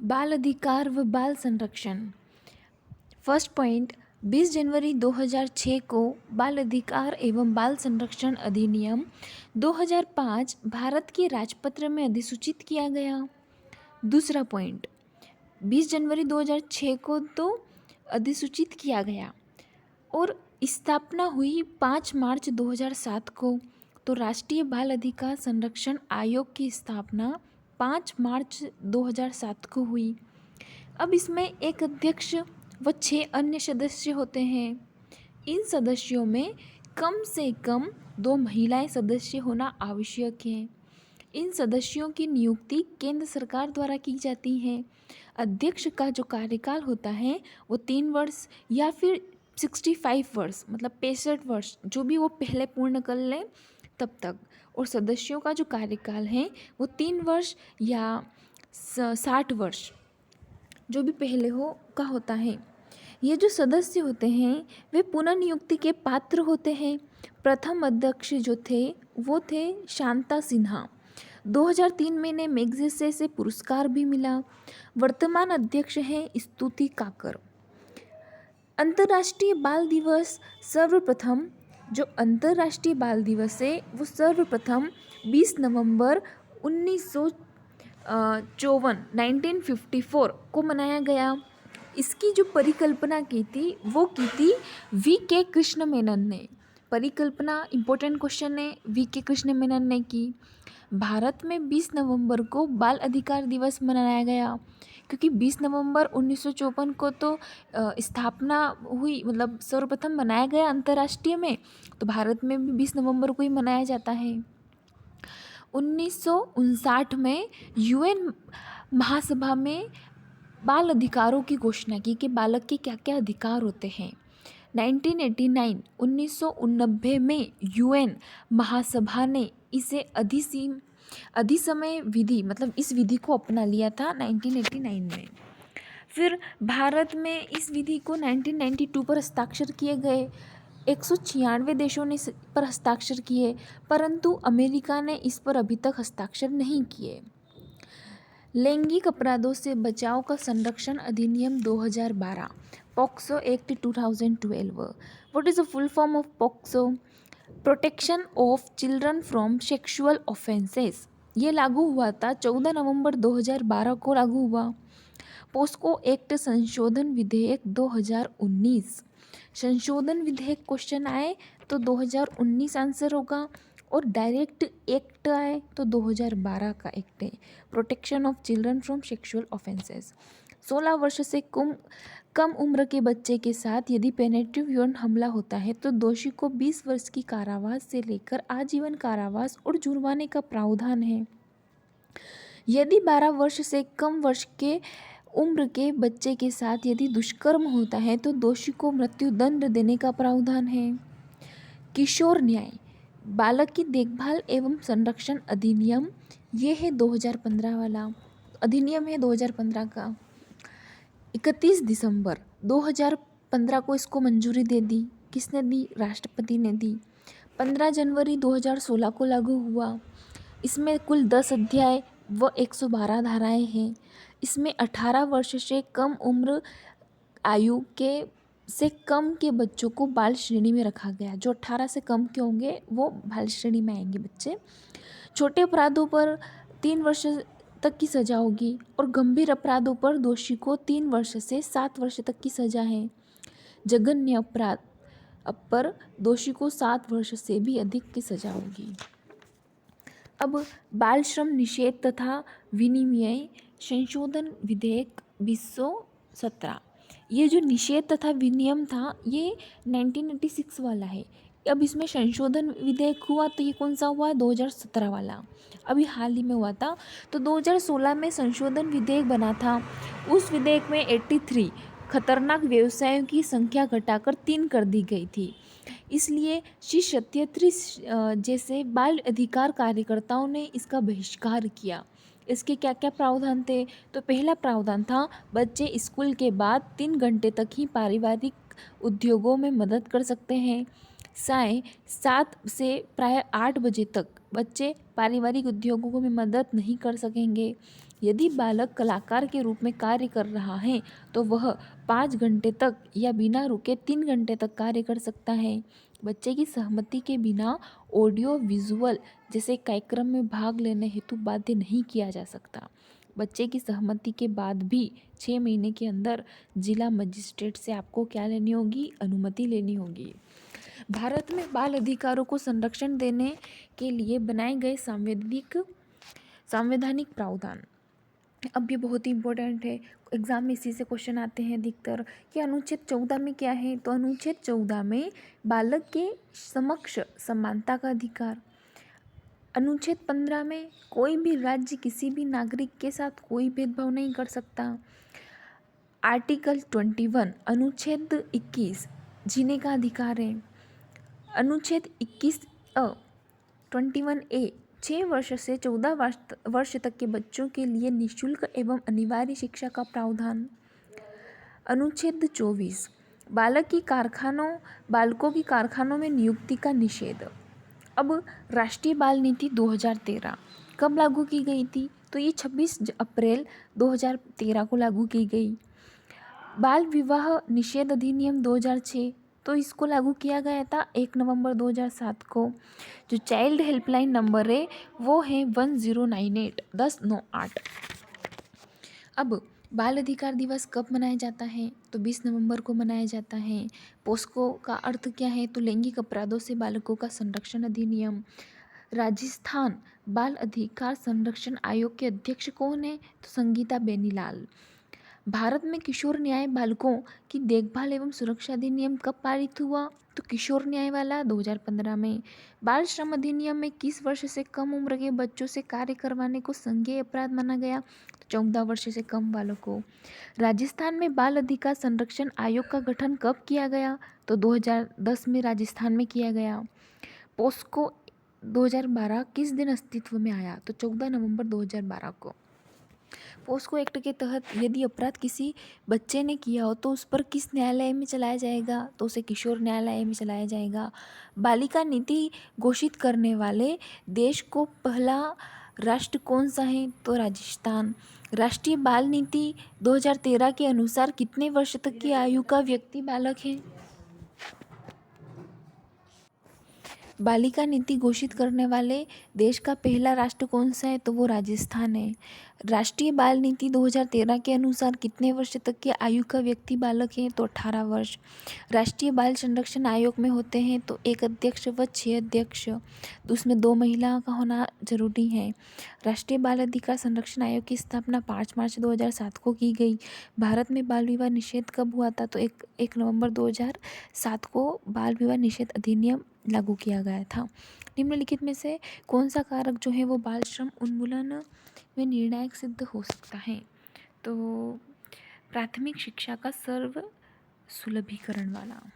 बाल अधिकार व बाल संरक्षण। फर्स्ट पॉइंट, 20 जनवरी 2006 को बाल अधिकार एवं बाल संरक्षण अधिनियम 2005 भारत के राजपत्र में अधिसूचित किया गया। दूसरा पॉइंट, 20 जनवरी 2006 को तो अधिसूचित किया गया और स्थापना हुई 5 मार्च 2007 को। तो राष्ट्रीय बाल अधिकार संरक्षण आयोग की स्थापना 5 मार्च 2007 को हुई। अब इसमें एक अध्यक्ष व 6 अन्य सदस्य होते हैं। इन सदस्यों में कम से कम 2 महिलाएं सदस्य होना आवश्यक है। इन सदस्यों की नियुक्ति केंद्र सरकार द्वारा की जाती है। अध्यक्ष का जो कार्यकाल होता है वो 3 वर्ष या फिर 65 वर्ष मतलब 65 वर्ष, जो भी वो पहले पूर्ण कर लें तब तक। और सदस्यों का जो कार्यकाल है वो 3 वर्ष या 60 वर्ष, जो भी पहले हो का होता है। ये जो सदस्य होते हैं वे पुनर्नियुक्ति के पात्र होते हैं। प्रथम अध्यक्ष जो थे वो थे शांता सिन्हा। 2003 में इन्हें मैगसेसे से पुरस्कार भी मिला। वर्तमान अध्यक्ष हैं स्तुति काकर। अंतर्राष्ट्रीय बाल दिवस सर्वप्रथम, जो अंतर्राष्ट्रीय बाल दिवस है वो सर्वप्रथम 20 नवंबर 1954 को मनाया गया। इसकी जो परिकल्पना की थी वो की थी V.K. कृष्ण मेनन ने। परिकल्पना इम्पोर्टेंट क्वेश्चन है, V.K. कृष्ण मेनन ने की। भारत में 20 नवंबर को बाल अधिकार दिवस मनाया गया, क्योंकि 20 नवंबर 1954 को तो स्थापना हुई, मतलब सर्वप्रथम मनाया गया अंतर्राष्ट्रीय में, तो भारत में भी 20 नवंबर को ही मनाया जाता है। 1959 में UN महासभा में बाल अधिकारों की घोषणा की कि बालक के क्या क्या अधिकार होते हैं। 1989 में UN महासभा ने इसे अधिसमय विधि, मतलब इस विधि को अपना लिया था 1989 में। फिर भारत में इस विधि को 1992 पर हस्ताक्षर किए गए। 196 देशों ने इस पर हस्ताक्षर किए, परंतु अमेरिका ने इस पर अभी तक हस्ताक्षर नहीं किए। लैंगिक अपराधों से बचाव का संरक्षण अधिनियम 2012, POCSO act 2012। What is the full form of POCSO? Protection of children from sexual offences. ये लागू हुआ था 14 नवंबर 2012 को लागू हुआ। पोस्को एक्ट संशोधन विधेयक 2019। संशोधन विधेयक क्वेश्चन आए तो 2019 आंसर होगा, और डायरेक्ट एक्ट आए तो 2012 का एक्ट है। Protection of children from sexual offences. 16 वर्ष से कम उम्र के बच्चे के साथ यदि पेनेट्रेटिव यौन हमला होता है तो दोषी को 20 वर्ष की कारावास से लेकर आजीवन कारावास और जुर्माने का प्रावधान है। यदि 12 वर्ष से कम वर्ष के उम्र के बच्चे के साथ यदि दुष्कर्म होता है तो दोषी को मृत्युदंड देने का प्रावधान है। किशोर न्याय, बालक की देखभाल एवं संरक्षण अधिनियम, ये है 2015 वाला अधिनियम है 2015 का। 31 दिसंबर 2015 को इसको मंजूरी दे दी। किसने दी? राष्ट्रपति ने दी। 15 जनवरी 2016 को लागू हुआ। इसमें कुल 10 अध्याय व 112 धाराएं हैं। इसमें 18 वर्ष से कम उम्र आयु से कम के बच्चों को बाल श्रेणी में रखा गया। जो 18 से कम के होंगे वो बाल श्रेणी में आएंगे बच्चे। छोटे अपराधों पर 3 वर्ष तक की सज़ा होगी और गंभीर अपराधों पर दोषी को 3 वर्ष से 7 वर्ष तक की सज़ा है। जघन्य अपराध पर दोषी को 7 वर्ष से भी अधिक की सज़ा होगी। अब बाल श्रम निषेध तथा विनिमय संशोधन विधेयक 2017। ये जो निषेध तथा विनियम था ये 1986 वाला है। अब इसमें संशोधन विधेयक हुआ तो ये कौन सा हुआ? 2017 वाला, अभी हाल ही में हुआ था। तो 2016 में संशोधन विधेयक बना था। उस विधेयक में 83 खतरनाक व्यवसायों की संख्या घटाकर 3 कर दी गई थी। इसलिए श्री सत्यत्री जैसे बाल अधिकार कार्यकर्ताओं ने इसका बहिष्कार किया। इसके क्या क्या प्रावधान थे? तो पहला प्रावधान था बच्चे स्कूल के बाद 3 घंटे तक ही पारिवारिक उद्योगों में मदद कर सकते हैं। साय 7 से प्राय 8 बजे तक बच्चे पारिवारिक उद्योगों में मदद नहीं कर सकेंगे। यदि बालक कलाकार के रूप में कार्य कर रहा है तो वह 5 घंटे तक या बिना रुके 3 घंटे तक कार्य कर सकता है। बच्चे की सहमति के बिना ऑडियो विजुअल जैसे कार्यक्रम में भाग लेने हेतु बाध्य नहीं किया जा सकता। बच्चे की सहमति के बाद भी 6 महीने के अंदर जिला मजिस्ट्रेट से आपको क्या लेनी होगी? अनुमति लेनी होगी। भारत में बाल अधिकारों को संरक्षण देने के लिए बनाए गए संवैधानिक प्रावधान। अब ये बहुत ही इम्पोर्टेंट है, एग्जाम में इसी से क्वेश्चन आते हैं अधिकतर कि अनुच्छेद 14 में क्या है। तो अनुच्छेद 14 में बालक के समक्ष समानता का अधिकार। अनुच्छेद 15 में कोई भी राज्य किसी भी नागरिक के साथ कोई भेदभाव नहीं कर सकता। आर्टिकल 21 अनुच्छेद 21 जीने का अधिकार है। अनुच्छेद 21A 6 वर्ष से 14 वर्ष तक के बच्चों के लिए निःशुल्क एवं अनिवार्य शिक्षा का प्रावधान। अनुच्छेद 24 बालकों की कारखानों में नियुक्ति का निषेध। अब राष्ट्रीय बाल नीति 2013 कब लागू की गई थी? तो ये 26 अप्रैल 2013 को लागू की गई। बाल विवाह निषेध अधिनियम 2006 तो इसको लागू किया गया था 1 नवंबर 2007 को। जो चाइल्ड हेल्पलाइन नंबर है वो है 1098। अब बाल अधिकार दिवस कब मनाया जाता है? तो 20 नवंबर को मनाया जाता है। पोस्को का अर्थ क्या है? तो लैंगिक अपराधों से बालकों का संरक्षण अधिनियम। राजस्थान बाल अधिकार संरक्षण आयोग के अध्यक्ष कौन है? तो संगीता बेनीलाल। भारत में किशोर न्याय बालकों की देखभाल एवं सुरक्षा अधिनियम कब पारित हुआ? तो किशोर न्याय वाला 2015 में। बाल श्रम अधिनियम में किस वर्ष से कम उम्र के बच्चों से कार्य करवाने को संज्ञेय अपराध माना गया? तो 14 वर्ष से कम वालों को। राजस्थान में बाल अधिकार संरक्षण आयोग का गठन कब किया गया? तो 2010 में राजस्थान में किया गया। पोस्को 2012 किस दिन अस्तित्व में आया? तो 14 नवंबर 2012 को। पोस्को एक्ट के तहत यदि अपराध किसी बच्चे ने किया हो तो उस पर किस न्यायालय में चलाया जाएगा? तो उसे किशोर न्यायालय में चलाया जाएगा। बालिका नीति घोषित करने वाले देश को पहला राष्ट्र कौन सा है? तो राजस्थान। राष्ट्रीय बाल नीति 2013 के अनुसार कितने वर्ष तक की आयु का व्यक्ति बालक है? बालिका नीति घोषित करने वाले देश का पहला राष्ट्र कौन सा है? तो वो राजस्थान है। राष्ट्रीय बाल नीति 2013 के अनुसार कितने वर्ष तक की आयु का व्यक्ति बालक है? तो 18 वर्ष। राष्ट्रीय बाल संरक्षण आयोग में होते हैं तो एक अध्यक्ष व 6 अध्यक्ष, तो उसमें 2 महिला का होना जरूरी है। राष्ट्रीय बाल अधिकार संरक्षण आयोग की स्थापना 5 मार्च 2007 को की गई। भारत में बाल विवाह निषेध कब हुआ था? तो 1 नवंबर 2007 को बाल विवाह निषेध अधिनियम लागू किया गया था। निम्नलिखित में से कौन सा कारक जो है वो बाल श्रम उन्मूलन में निर्णायक सिद्ध हो सकता है? तो प्राथमिक शिक्षा का सर्व सुलभीकरण वाला।